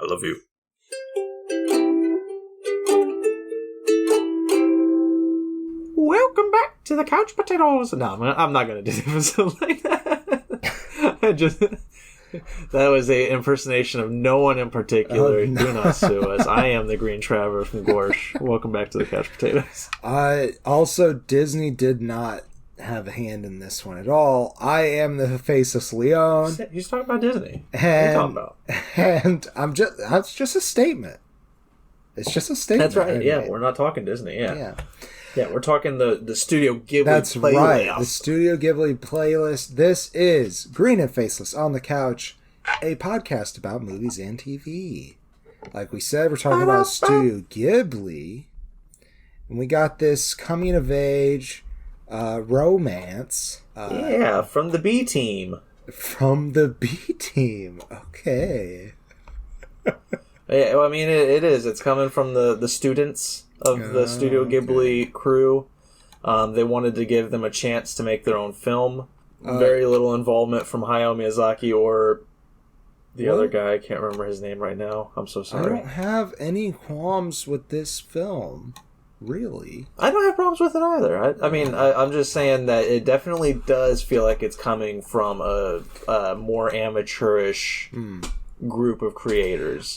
I love you. Welcome back to the Couch Potatoes. No, I'm not going to do an episode like that. That was an impersonation of no one in particular. Oh, no. Do not sue us. I am the Green Traveler from Gorsh. Welcome back to the Couch Potatoes. Also, Disney did not have a hand in this one at all. I am the Faceless Leon. He's talking about Disney. What are you talking about? And that's just a statement. It's just a statement. That's right. Yeah, we're not talking Disney. Yeah, we're talking the Studio Ghibli. That's playlist. Right. The Studio Ghibli playlist. This is Green and Faceless on the Couch, a podcast about movies and TV. Like we said, we're talking about Studio Ghibli, and we got this coming of age romance. From the B Team. From the B Team. Okay. Yeah, well, I mean, it is. It's coming from the students of the Studio Ghibli crew. They wanted to give them a chance to make their own film. Very little involvement from Hayao Miyazaki or the other guy. I can't remember his name right now. I'm so sorry. I don't have any qualms with this film. Really? I don't have problems with it either. I mean, I'm just saying that it definitely does feel like it's coming from a more amateurish group of creators.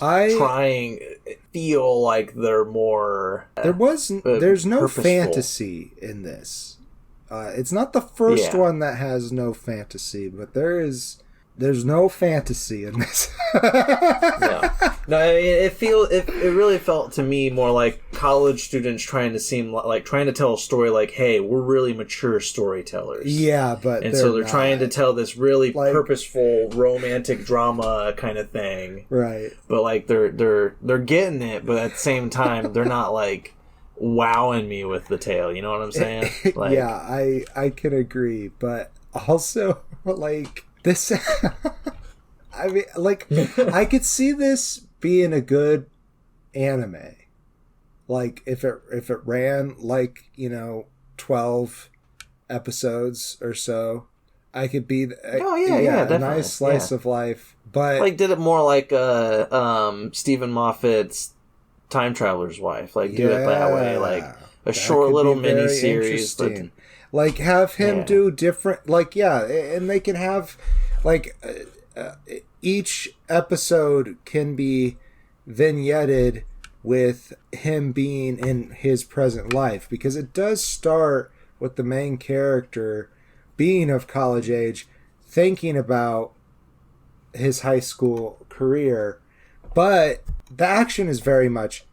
Feel like they're more... There's no purposeful. Fantasy in this. It's not the first one that has no fantasy, but there's no fantasy in this. No, I mean, it really felt to me more like college students trying to tell a story like, hey, we're really mature storytellers. Yeah, but they're trying to tell this really purposeful romantic drama kind of thing. Right. But like they're getting it, but at the same time they're not like wowing me with the tale, you know what I'm saying? Like, yeah, I can agree, but also like this I mean, like, I could see this being a good anime. Like, if it ran, like, 12 episodes or so, I could be a nice slice of life. But like, did it more like Stephen Moffat's Time Traveler's Wife. Like, do it that way. Like, a short little mini-series. Like, have him do different... Like, and they can have... Like... each episode can be vignetted with him being in his present life, because it does start with the main character being of college age, thinking about his high school career, but the action is very much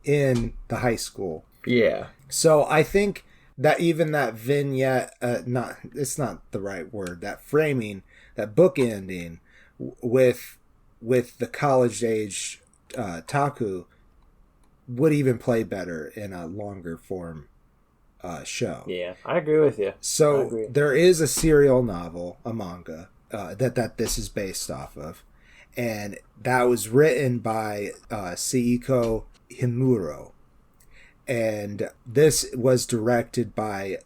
in the high school. Yeah. So I think that even that vignette, it's not the right word, that framing, that bookending with the college age Taku would even play better in a longer form show. Yeah, I agree with you. So there is a serial novel, a manga, that this is based off of, and that was written by Seiko Himuro, and this was directed by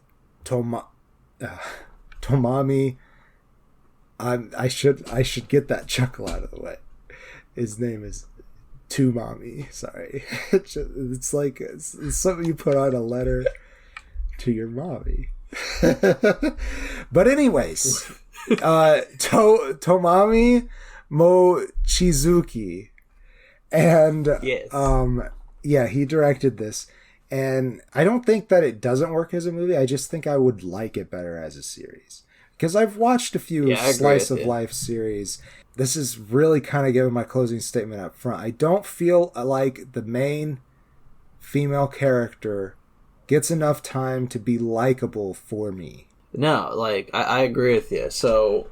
Tomami. I should get that chuckle out of the way. His name is Tomami. Sorry, it's like it's something you put on a letter to your mommy. But anyways, Tomami Mochizuki, and yes. He directed this, and I don't think that it doesn't work as a movie. I just think I would like it better as a series. Because I've watched a few slice of life series. This is really kind of giving my closing statement up front. I don't feel like the main female character gets enough time to be likable for me. No, like, I agree with you. So,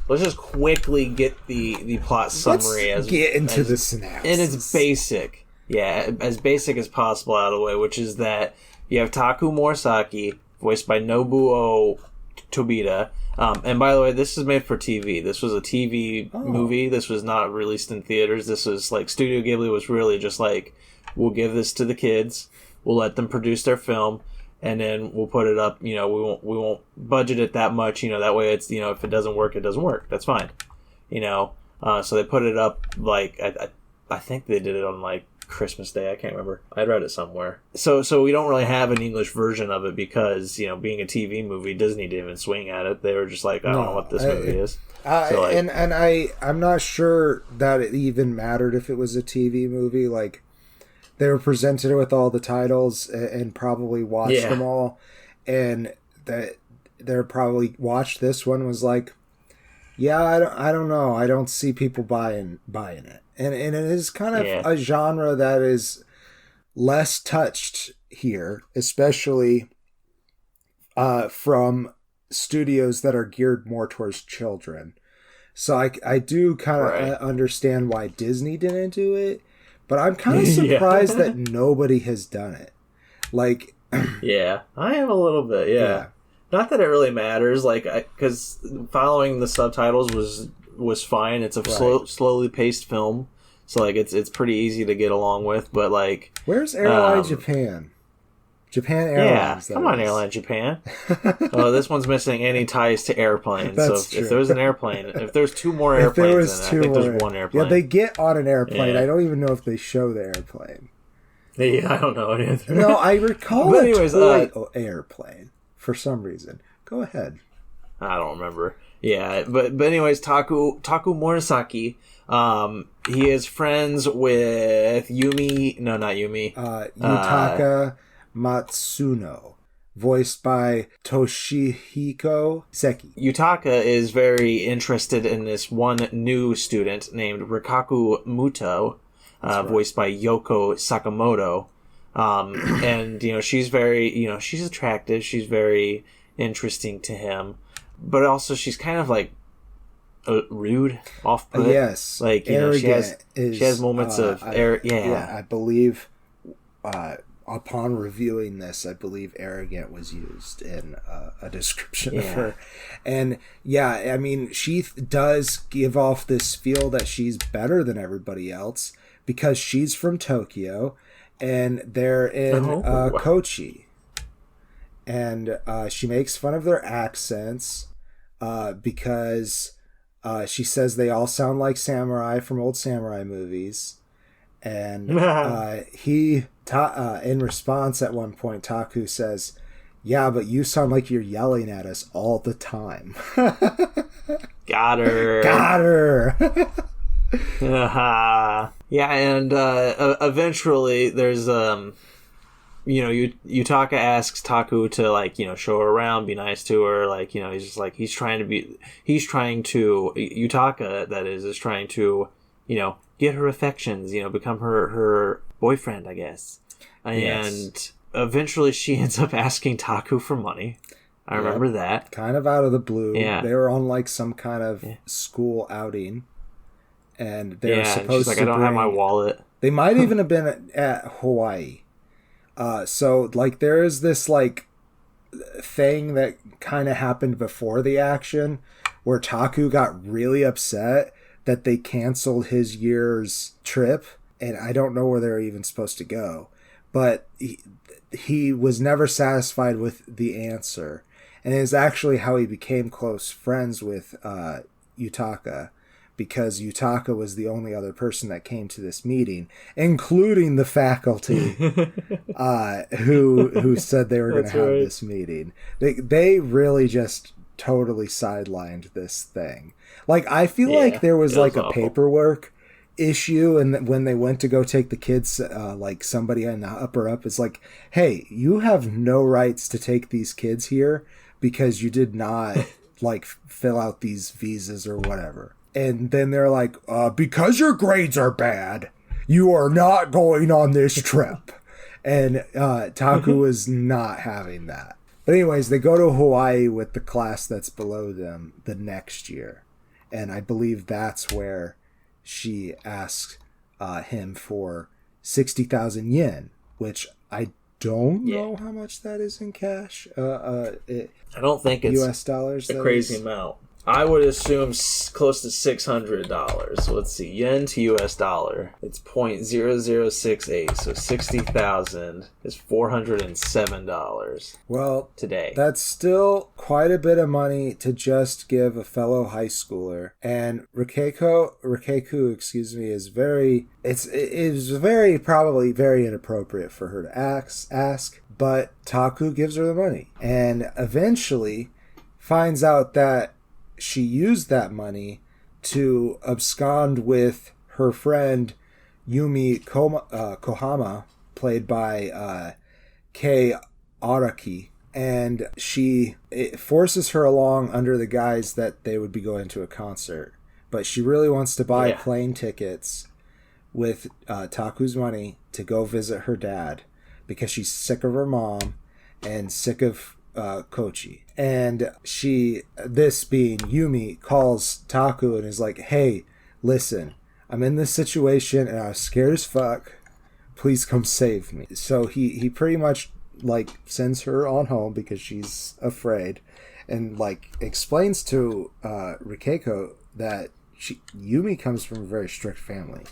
let's just quickly get the plot summary. Let's get into the synopsis. And it's basic. Yeah, as basic as possible out of the way, which is that you have Taku Morisaki, voiced by Nobuo Tobita. And by the way, this is made for TV. This was a TV movie. This was not released in theaters. This was like Studio Ghibli was really just like, we'll give this to the kids. We'll let them produce their film, and then we'll put it up. We won't budget it that much. That way it's if it doesn't work, it doesn't work. That's fine. So they put it up like I think they did it on like Christmas Day. I can't remember. I read it somewhere. So we don't really have an English version of it because, you know, being a TV movie, Disney didn't even swing at it. They were just like, I don't know what this movie is. So, like, and I'm not sure that it even mattered if it was a TV movie. Like, they were presented with all the titles and probably watched them all, and that they're probably watched this one, was like, yeah, I don't know, I don't see people buying it, and it is kind of a genre that is less touched here, especially from studios that are geared more towards children. So I do kind of understand why Disney didn't do it, but I'm kind of surprised that nobody has done it. Like, yeah, I am a little bit. Yeah. Not that it really matters, like, because following the subtitles was fine. It's a slowly paced film, so like it's pretty easy to get along with. But like, where's Airline Japan? Japan Airlines. Yeah, come on, Airline Japan. Oh, this one's missing any ties to airplanes. That's so true. If there was an airplane, if there's two more airplanes, I think there's one airplane. Yeah, they get on an airplane. I don't even know if they show the airplane. Yeah, I don't know either. No, I recall a toy airplane for some reason. Go ahead. I don't remember. Yeah, but anyways, Taku Morisaki. He is friends with Yumi. No, not Yumi. Yutaka Matsuno, voiced by Toshihiko Seki. Yutaka is very interested in this one new student named Rikaku Muto, voiced by Yoko Sakamoto. And, you know, she's very, you know, she's attractive. She's very interesting to him. But also she's kind of like rude, off-put. Yes. Like, you know, she has moments of Yeah, I believe, upon reviewing this, I believe arrogant was used in a description of her. And yeah, I mean, she does give off this feel that she's better than everybody else because she's from Tokyo and they're in Kochi. And she makes fun of their accents because she says they all sound like samurai from old samurai movies. And in response at one point, Taku says, yeah, but you sound like you're yelling at us all the time. Got her. Got her. Yeah, and eventually there's you know, Yutaka asks Taku to, like, you know, show her around, be nice to her, like, you know, he's just like, Yutaka, that is trying to, you know, get her affections, you know, become her boyfriend, I guess. And eventually she ends up asking Taku for money. I remember that. Kind of out of the blue. Yeah. They were on, like, some kind of school outing. And they were supposed to I don't have my wallet. They might even have been at Hawaii. So, like, there is this, like, thing that kind of happened before the action where Taku got really upset that they canceled his year's trip, and I don't know where they're even supposed to go. But he was never satisfied with the answer, and it is actually how he became close friends with Yutaka, because Yutaka was the only other person that came to this meeting, including the faculty who said they were going to have this meeting. They really just totally sidelined this thing. Like, I feel like there was like a paperwork issue, and when they went to go take the kids, like somebody in the upper up is like, hey, you have no rights to take these kids here because you did not like fill out these visas or whatever. And then they're like, because your grades are bad, you are not going on this trip. And Taku is not having that. But anyways, they go to Hawaii with the class that's below them the next year. And I believe that's where she asks him for 60,000 yen, which I don't know how much that is in cash. I don't think it's US dollars. a crazy amount. I would assume close to $600. So let's see, yen to US dollar. It's 0.0068. So 60,000 is $407. Well, today. That's still quite a bit of money to just give a fellow high schooler. And Rikeku, is very. It is very probably very inappropriate for her to ask. But Taku gives her the money, and eventually finds out that she used that money to abscond with her friend Yumi Kohama, played by Kei Araki, and it forces her along under the guise that they would be going to a concert. But she really wants to buy plane tickets with Taku's money to go visit her dad because she's sick of her mom and sick of Kochi. And this being Yumi, calls Taku and is like, hey, listen, I'm in this situation and I'm scared as fuck. Please come save me. So he pretty much like sends her on home because she's afraid, and like explains to Rikeiko that Yumi comes from a very strict family.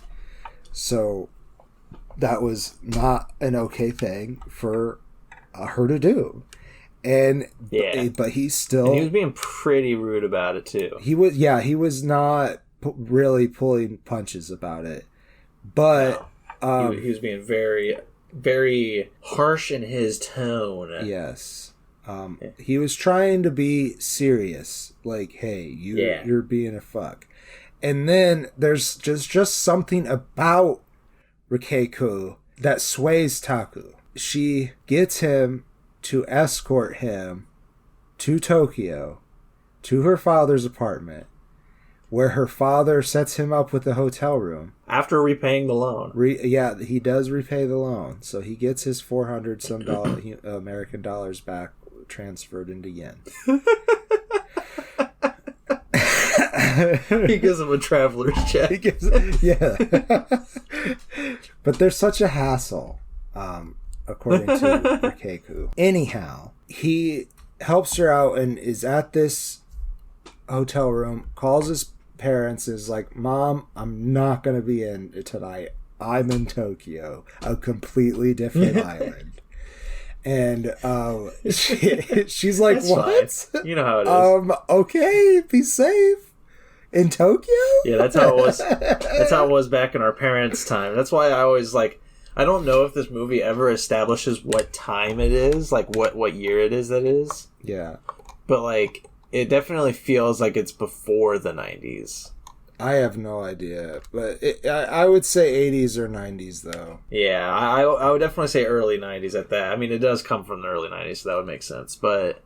So that was not an okay thing for her to do. But he was being pretty rude about it too. He was not really pulling punches about it, but he was being very, very harsh in his tone. Yes, he was trying to be serious, like, hey, you're being a fuck. And then there's just something about Rikeiko that sways Taku. She gets him to escort him to Tokyo, to her father's apartment, where her father sets him up with a hotel room. After repaying the loan. He does repay the loan. So he gets his $400 some American dollars back transferred into yen. He gives him a traveler's check. But there's such a hassle. According to Rikeku. Anyhow, he helps her out and is at this hotel room, calls his parents, is like, Mom, I'm not going to be in tonight. I'm in Tokyo, a completely different island. And she's like, that's what? Fine. You know how it is. Okay, be safe. In Tokyo? Yeah, that's how it was. That's how it was back in our parents' time. That's why I always like, I don't know if this movie ever establishes what time it is, like what year it is that is. Yeah. But like, it definitely feels like it's before the 90s. I have no idea, but I would say 80s or 90s though. Yeah, I would definitely say early 90s at that. I mean, it does come from the early 90s, so that would make sense. But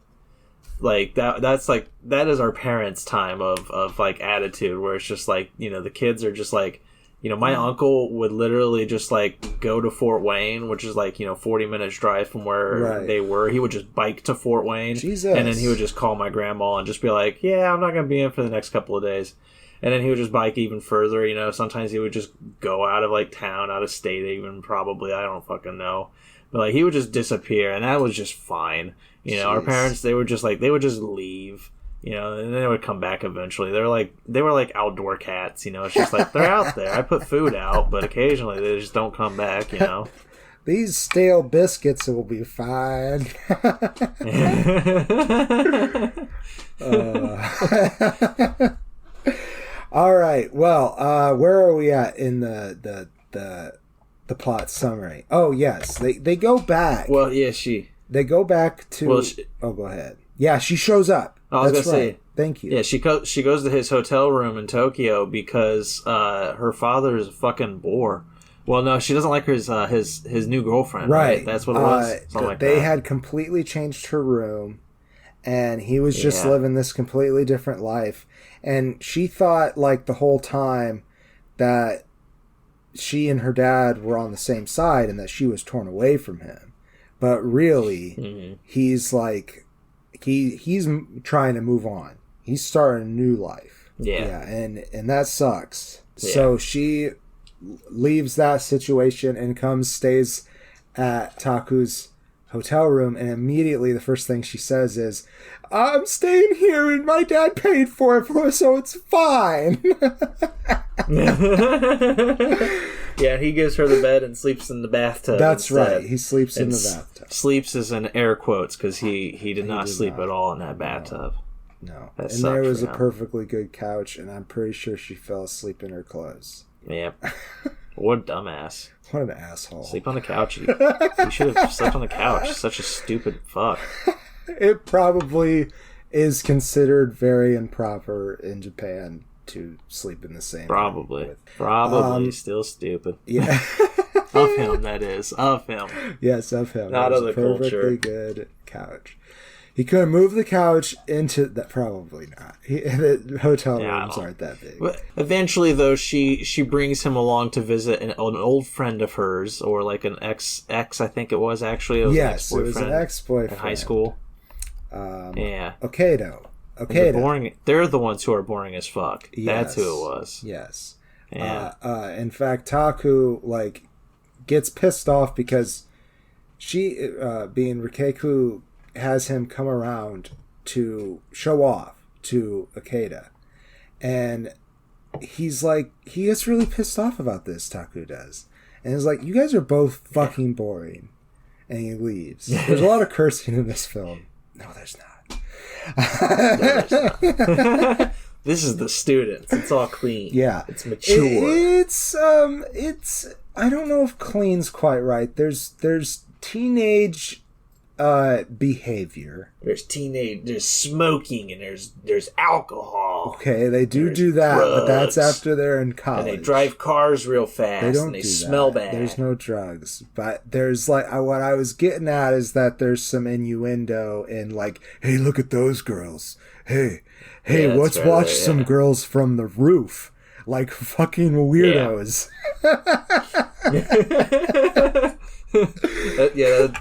like that's like, that is our parents' time of like attitude, where it's just like, you know, the kids are just like, you know, my uncle would literally just like go to Fort Wayne, which is like, you know, 40 minutes drive from where they were. He would just bike to Fort Wayne. Jesus. And then he would just call my grandma and just be like, yeah, I'm not going to be in for the next couple of days. And then he would just bike even further, you know. Sometimes he would just go out of like town, out of state even, probably. I don't fucking know. But like, he would just disappear, and that was just fine. You know, our parents, they would just leave. You know, and then they would come back eventually. They were like outdoor cats, you know. It's just like, they're out there. I put food out, but occasionally they just don't come back, you know. These stale biscuits will be fine. All right. Well, where are we at in the plot summary? Oh, yes. They go back. Well, yeah, They go back to... Well, go ahead. Yeah, she shows up. I was going to say... Thank you. Yeah, she goes to his hotel room in Tokyo because her father is a fucking bore. Well, no, she doesn't like his new girlfriend. Right. That's what it was. They had completely changed her room, and he was just living this completely different life. And she thought, like, the whole time that she and her dad were on the same side and that she was torn away from him. But really, he's like, he's trying to move on. He's starting a new life. Yeah, and that sucks. Yeah. So she leaves that situation and stays at Taku's hotel room, and immediately the first thing she says is, "I'm staying here and my dad paid for it, so it's fine." Yeah, he gives her the bed and sleeps in the bathtub. That's instead. right. He sleeps in the bathtub. Sleeps is in air quotes because he did not sleep at all in that bathtub. No. That And there was a him. perfectly good couch, and I'm pretty sure she fell asleep in her clothes. Yep. What a dumbass. What an asshole. Sleep on the couch. You should have slept on the couch. Such a stupid fuck. It probably is considered very improper in Japan to sleep in the same Probably. room. Probably still stupid. Yeah. Of him, that is. Of him. Yes, of him. Not of the perfectly culture. good couch. He could have moved the couch into that. Probably not. The hotel rooms aren't that big. But eventually, though, she brings him along to visit an old friend of hers, or like an ex. I think it was actually. It was Yes, it was an ex-boyfriend in high school. Yeah. Okado. They're the ones who are boring as fuck. Yes. That's who it was. Yes. Yeah. In fact, Taku gets pissed off because she, being Rikeku, has him come around to show off to Akeda, and he gets really pissed off about this. Taku does, and he's like, "You guys are both fucking boring," and he leaves. There's a lot of cursing in this film. No, there's not. This is the students. It's all clean. Yeah, it's mature. It's I don't know if clean's quite right. There's teenage behavior. There's smoking, and there's alcohol. Okay, they do that, drugs, but that's after they're in college. And they drive cars real fast. They don't and they do smell that. bad. There's no drugs, but there's what I was getting at is that there's some innuendo in hey, look at those girls. Hey, Yeah, let's watch some girls from the roof, like fucking weirdos.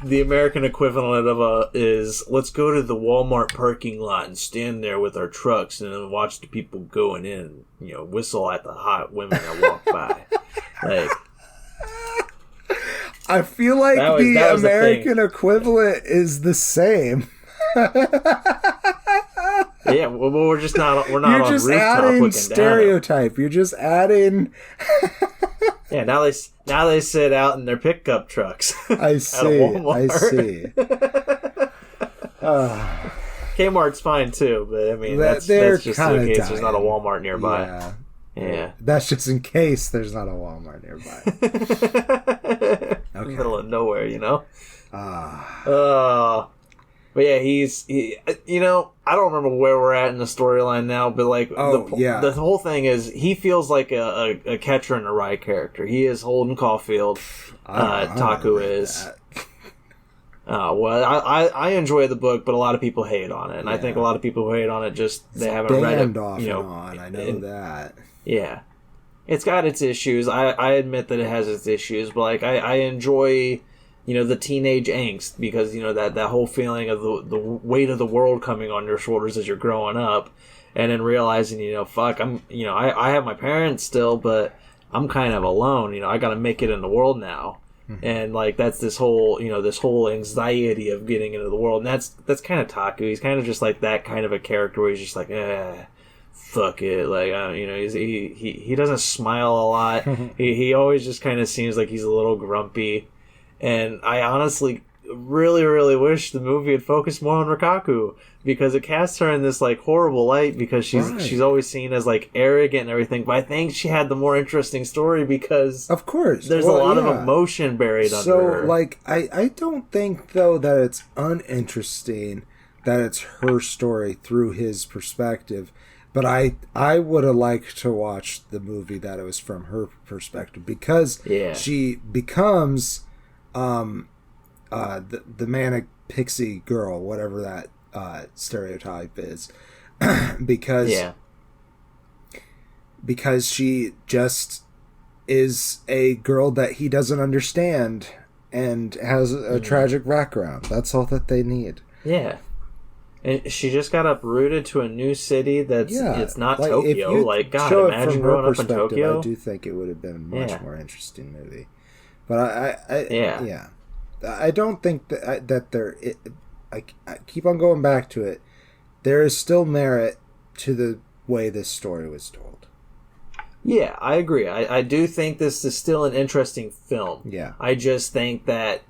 The American equivalent of is let's go to the Walmart parking lot and stand there with our trucks and then watch the people going in, whistle at the hot women that walk by. I feel like the American equivalent is the same. Yeah, well, we're just not. We're not You're on just rooftop adding looking stereotype. You're just adding. Yeah, now they sit out in their pickup trucks. I see. I see. Kmart's fine too, but I mean that's just in case there's not a Walmart nearby. Yeah. That's just in case there's not a Walmart nearby. Okay. Middle of nowhere, But yeah, I don't remember where we're at in the storyline now, but the whole thing is he feels like a Catcher in the Rye character. He is Holden Caulfield. Taku is. Well, I enjoy the book, but a lot of people hate on it, and I think a lot of people who hate on it they haven't read it. Off and on. I know that. Yeah, it's got its issues. I admit that it has its issues, but I enjoy. The teenage angst, because that whole feeling of the weight of the world coming on your shoulders as you're growing up, and then realizing fuck, I have my parents still, but I'm kind of alone. I got to make it in the world now, and that's this whole anxiety of getting into the world, and that's kind of Taku. He's kind of just like that kind of a character where he's just fuck it, he doesn't smile a lot. he always just kind of seems like he's a little grumpy. And I honestly really, really wish the movie had focused more on Rikaku, because it casts her in this horrible light because she's always seen as arrogant and everything. But I think she had the more interesting story because of course there's a lot of emotion buried under her. So I don't think though that it's uninteresting that it's her story through his perspective. But I would have liked to watch the movie that it was from her perspective, because she becomes the manic pixie girl, whatever that stereotype is, because she just is a girl that he doesn't understand and has a tragic background. That's all that they need. Yeah. And she just got uprooted to a new city it's not Tokyo. God, imagine growing up in Tokyo. I do think it would have been a much more interesting movie. But I I don't think that there. I keep on going back to it. There is still merit to the way this story was told. Yeah, I agree. I do think this is still an interesting film. Yeah. I just think that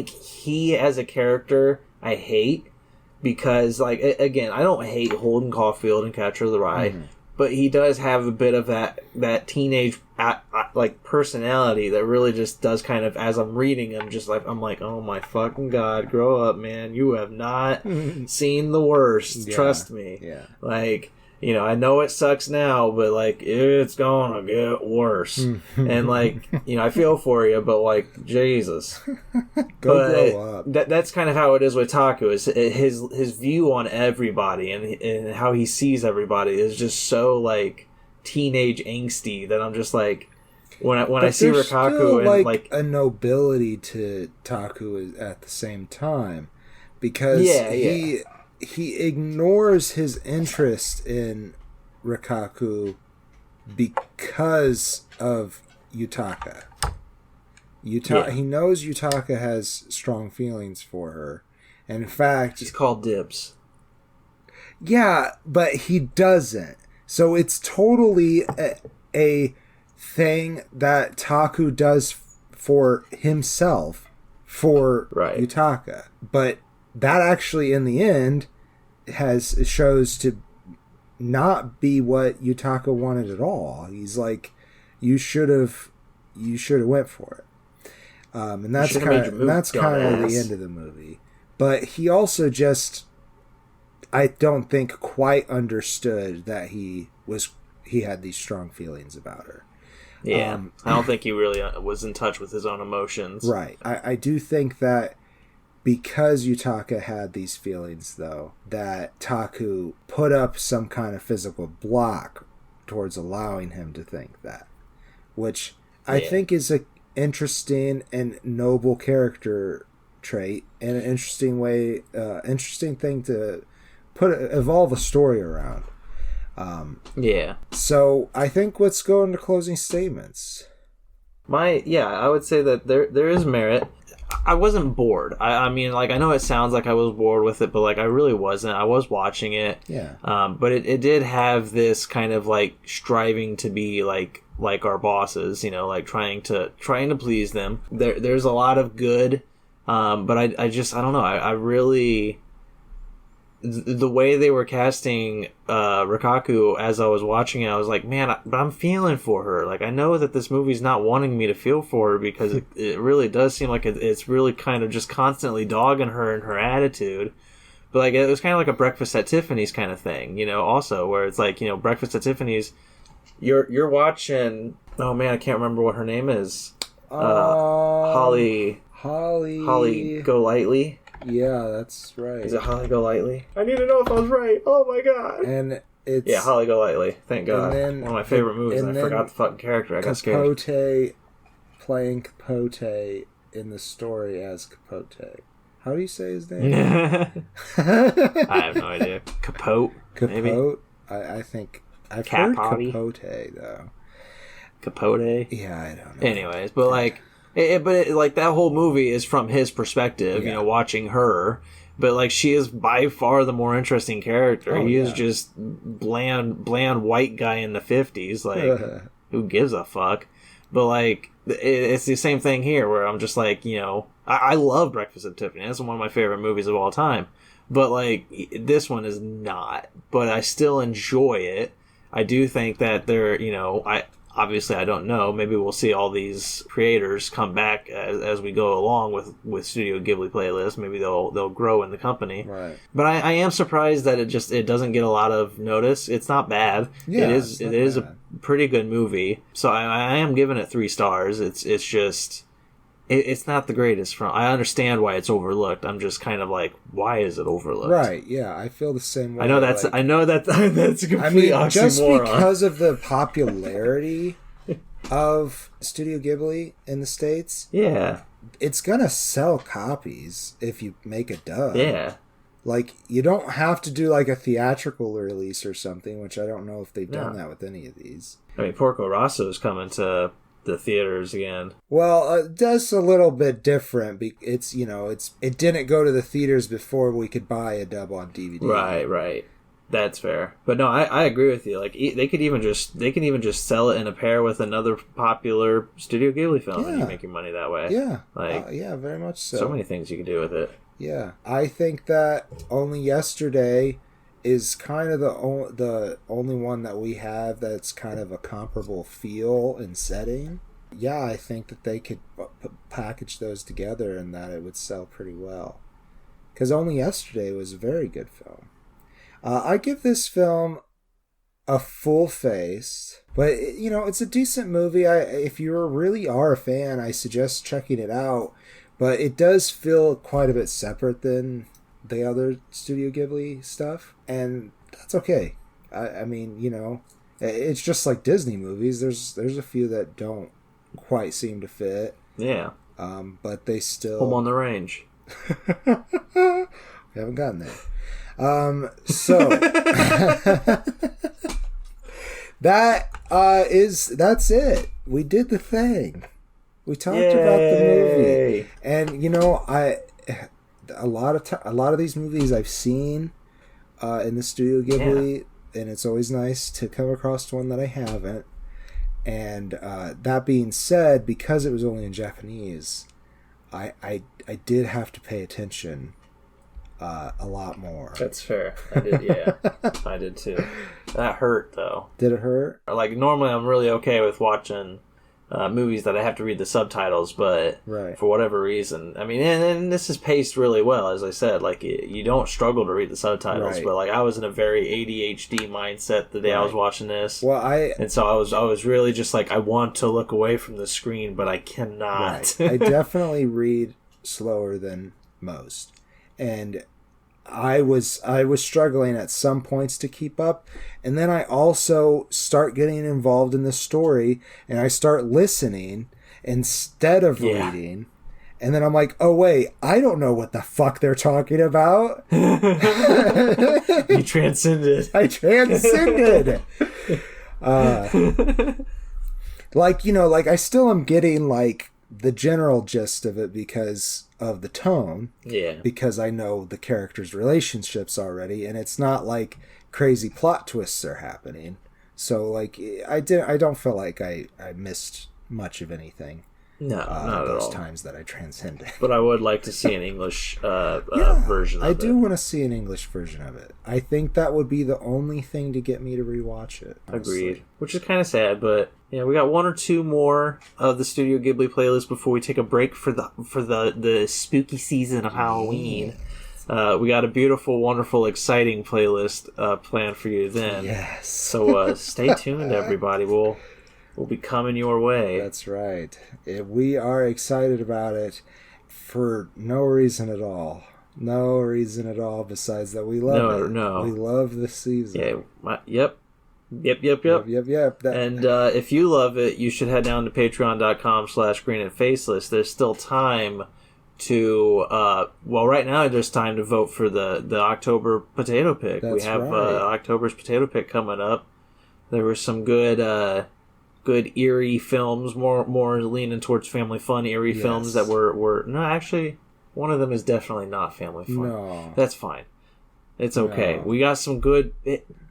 he as a character I hate because like again I don't hate Holden Caulfield and Catcher in the Rye, but he does have a bit of that teenage like personality that really just does kind of, as I'm reading him, just like I'm like, oh my fucking god, grow up, man! You have not seen the worst. Yeah. Trust me. Yeah. Like, you know, I know it sucks now, but like it's gonna get worse. And like, you know, I feel for you, but like Jesus, grow up. That's kind of how it is with Taku. Is his view on everybody and how he sees everybody is just so like teenage angsty that I'm just like when I see Rikaku and like a nobility to Taku at the same time, because he ignores his interest in Rikaku because of Yutaka. He knows Yutaka has strong feelings for her, and in fact, he's called dibs. Yeah, but he doesn't. So it's totally a thing that Taku does for himself, for Yutaka. But that actually, in the end, shows to not be what Yutaka wanted at all. He's like, you should have went for it. And that's kind of the end of the movie. But he also just, I don't think, quite understood that he had these strong feelings about her. Yeah, I don't think he really was in touch with his own emotions. Right. I do think that because Yutaka had these feelings, though, that Taku put up some kind of physical block towards allowing him to think that, which I think is a interesting and noble character trait and an interesting thing to evolve a story around. So I think let's go into closing statements. I would say that there is merit. I wasn't bored. I mean, like, I know it sounds like I was bored with it, but like I really wasn't. I was watching it. Yeah. But it did have this kind of like striving to be like our bosses, you know, like trying to please them. There's a lot of good, but I don't know. I really, the way they were casting Rikaku as I was watching it, I was like, man, but I'm feeling for her. Like, I know that this movie's not wanting me to feel for her because it really does seem like it's really kind of just constantly dogging her and her attitude. But like, it was kind of like a Breakfast at Tiffany's kind of thing, you know, also where it's like, you know, Breakfast at Tiffany's, you're watching, oh man, I can't remember what her name is. Holly Golightly. Yeah, that's right. Is it Holly Golightly? I need to know if I was right. Oh my god. And it's Holly Golightly. Thank God. Then, one of my favorite movies. And I forgot the fucking character. I got scared. Capote playing Capote in the story as Capote. How do you say his name? I have no idea. Capote. Maybe? I think I've heard Capote though. Capote. Yeah, I don't know. Anyways, but like. Like that whole movie is from his perspective, you know, watching her. But like she is by far the more interesting character. He is just bland white guy in the 50s. Like, who gives a fuck? But like, it's the same thing here, where I'm just like, you know, I love Breakfast at Tiffany. That's one of my favorite movies of all time. But like, this one is not. But I still enjoy it. I do think that they're, you know, Obviously, I don't know. Maybe we'll see all these creators come back as we go along with Studio Ghibli playlist. Maybe they'll grow in the company. Right. But I am surprised that it doesn't get a lot of notice. It's not bad. Yeah, it is a pretty good movie. So I am giving it 3 stars. It's just it's not the greatest. I understand why it's overlooked. I'm just kind of like, why is it overlooked? Right. Yeah, I feel the same way. I know that's a complete oxymoron. Just because of the popularity of Studio Ghibli in the States. Yeah. It's gonna sell copies if you make a dub. Yeah. Like, you don't have to do like a theatrical release or something, which I don't know if they've done that with any of these. I mean, Porco Rosso is coming to the theaters again. Well, it does a little bit different. It didn't go to the theaters before we could buy a dub on DVD. Right. That's fair. But no, I agree with you. Like they can even just sell it in a pair with another popular Studio Ghibli film, and you make your money that way. Yeah, like yeah, very much so. So many things you can do with it. Yeah, I think that Only Yesterday is kind of the only one that we have that's kind of a comparable feel and setting. Yeah, I think that they could package those together and that it would sell pretty well. Because Only Yesterday was a very good film. I give this film a full face, but it's a decent movie. If you really are a fan, I suggest checking it out. But it does feel quite a bit separate than the other Studio Ghibli stuff, and that's okay. I mean, it's just like Disney movies. There's a few that don't quite seem to fit. Yeah. But they still Home on the Range. We haven't gotten there. So that's it. We did the thing. We talked about the movie, and a lot of these movies I've seen in the Studio Ghibli, and it's always nice to come across one that I haven't. And that being said, because it was only in Japanese, I did have to pay attention a lot more. That's fair. I did, yeah. I did too. That hurt, though. Did it hurt? Like, normally I'm really okay with watching movies that I have to read the subtitles, but for whatever reason, I mean, and this is paced really well, as I said. Like, you don't struggle to read the subtitles, but like I was in a very ADHD mindset the day I was watching this. Well, and so I was really just like, I want to look away from the screen, but I cannot. I definitely read slower than most, and I was struggling at some points to keep up, and then I also start getting involved in the story, and I start listening instead of reading, and then I'm like, oh wait, I don't know what the fuck they're talking about. You transcended. I transcended. Like I still am getting like the general gist of it because of the tone. Yeah. Because I know the characters' relationships already, and it's not like crazy plot twists are happening. So like I don't feel like I missed much of anything. No, not those at all. Times that I transcended. But I would like to see an English version of it. I do want to see an English version of it. I think that would be the only thing to get me to rewatch it. Honestly. Agreed. Which is kind of sad, but we got one or two more of the Studio Ghibli playlist before we take a break for the spooky season of Halloween. We got a beautiful, wonderful, exciting playlist planned for you then. Yes. So stay tuned, everybody. We'll be coming your way. That's right. We are excited about it for no reason at all. No reason at all besides that we love it. No. We love the season. Yeah. Yep. And if you love it, you should head down to patreon.com/greenandfaceless. There's still time to right now there's time to vote for the October potato pick. We have October's potato pick coming up. There were some good eerie films, more leaning towards family fun eerie films that were no, actually one of them is definitely not family fun. No. That's fine. It's okay. No. We got some good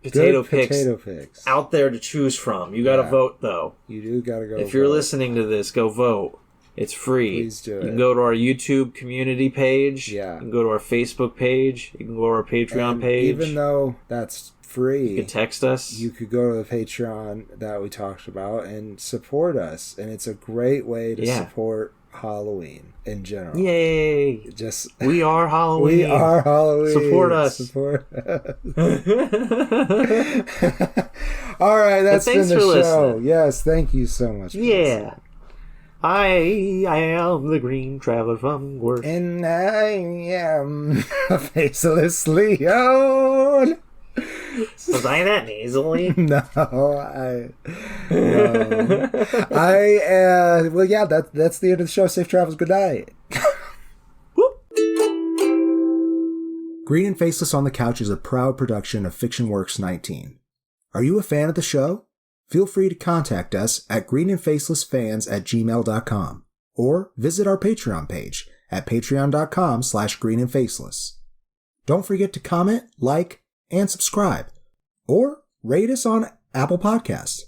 potato picks out there to choose from. You got to vote though. You do got to go. If you're listening to this, go vote. It's free. Please do it. You can go to our YouTube community page. Yeah. You can go to our Facebook page. You can go to our Patreon page. Even though that's free, you can text us. You could go to the Patreon that we talked about and support us. And it's a great way to support Halloween in general. Yay! We are Halloween. We are Halloween. Support us. All right, that's been the show. Listening. Yes, thank you so much. Yeah. I am the Green Traveler from Worth. And I am a faceless Leon. Was I that nasally? No. Well, yeah, that's the end of the show. Safe travels. Good night. Green and Faceless on the Couch is a proud production of Fiction Works 19. Are you a fan of the show? feel free to contact us at greenandfacelessfans@gmail.com or visit our Patreon page at patreon.com/greenandfaceless. Don't forget to comment, like, and subscribe, or rate us on Apple Podcasts.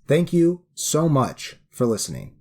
Thank you so much for listening.